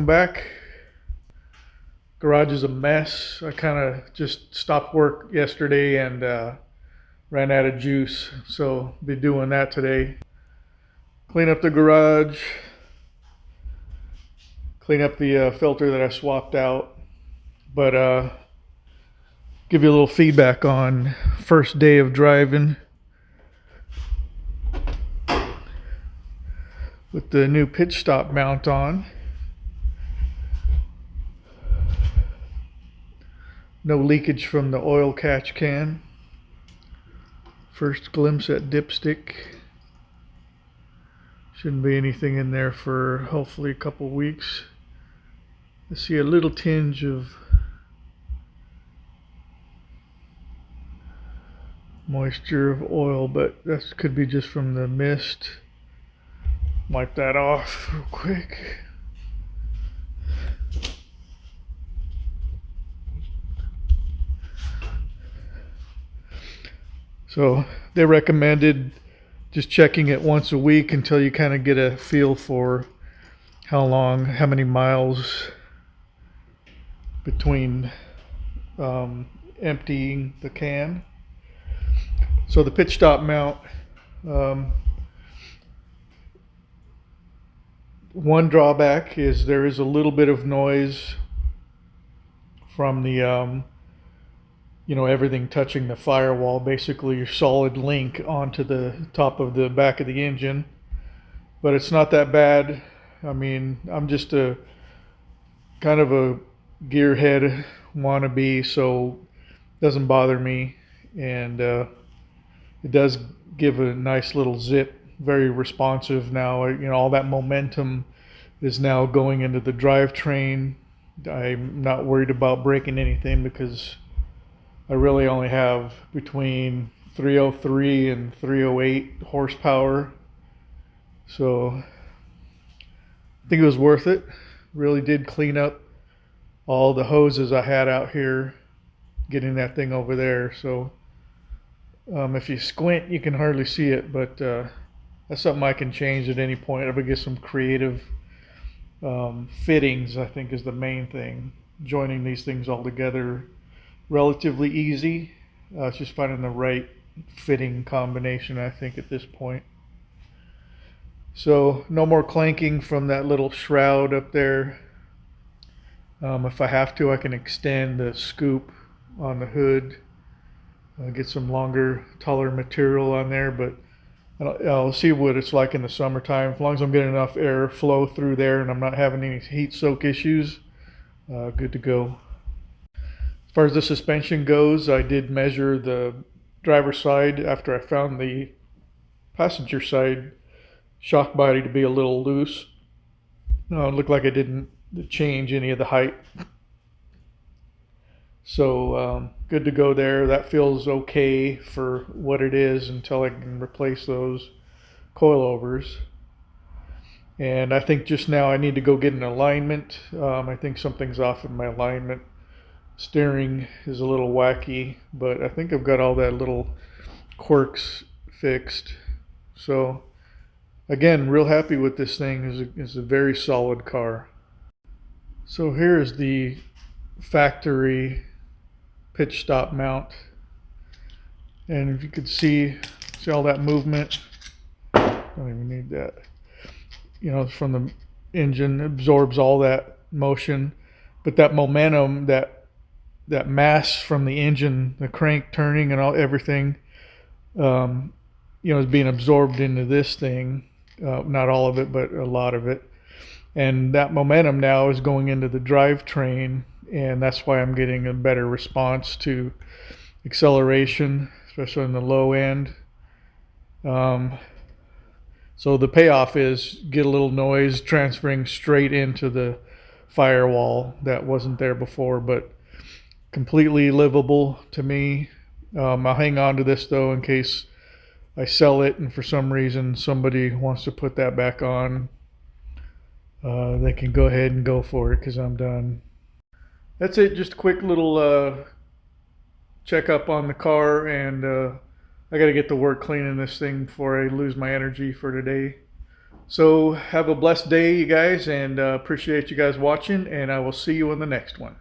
welcome back. Garage is a mess. I kind of just stopped work yesterday and ran out of juice, so be doing that today. Clean up the garage, clean up the filter that I swapped out, but give you a little feedback on first day of driving with the new pitch stop mount on. No leakage from the oil catch can. First glimpse at dipstick. Shouldn't be anything in there for hopefully a couple weeks. I see a little tinge of moisture of oil, but that could be just from the mist. Wipe that off real quick. So they recommended just checking it once a week until you kind of get a feel for how many miles between emptying the can. So the pitch stop mount, one drawback is there is a little bit of noise from the everything touching the firewall, basically your solid link onto the top of the back of the engine. But it's not that bad. I mean, I'm just a kind of a gearhead wannabe, so it doesn't bother me. And it does give a nice little zip, very responsive now. All that momentum is now going into the drivetrain. I'm not worried about breaking anything because I really only have between 303 and 308 horsepower. So I think it was worth it. Really did clean up all the hoses I had out here getting that thing over there. So if you squint, you can hardly see it, but that's something I can change at any point. If I get some creative fittings, I think is the main thing. Joining these things all together relatively easy. It's just finding the right fitting combination, I think, at this point. So no more clanking from that little shroud up there. If I have to, I can extend the scoop on the hood, get some longer, taller material on there, but I'll see what it's like in the summertime. As long as I'm getting enough air flow through there and I'm not having any heat soak issues, good to go. As far as the suspension goes, I did measure the driver's side after I found the passenger side shock body to be a little loose. It looked like it didn't change any of the height. So good to go there. That feels okay for what it is until I can replace those coilovers. And I think just now I need to go get an alignment. I think something's off in my alignment. Steering is a little wacky, but I think I've got all that little quirks fixed. So again, real happy with this thing. It's a very solid car. So here's the factory pitch stop mount, and if you could see all that movement, don't even need that, from the engine absorbs all that motion, but that momentum, that mass from the engine, the crank turning and everything, is being absorbed into this thing. Not all of it, but a lot of it. And that momentum now is going into the drivetrain, and that's why I'm getting a better response to acceleration, especially in the low end. So the payoff is get a little noise transferring straight into the firewall that wasn't there before, but completely livable to me. I'll hang on to this though in case I sell it and for some reason somebody wants to put that back on. They can go ahead and go for it because I'm done. That's it. Just a quick little checkup on the car, and I got to get to work cleaning this thing before I lose my energy for today. So have a blessed day, you guys, and appreciate you guys watching, and I will see you in the next one.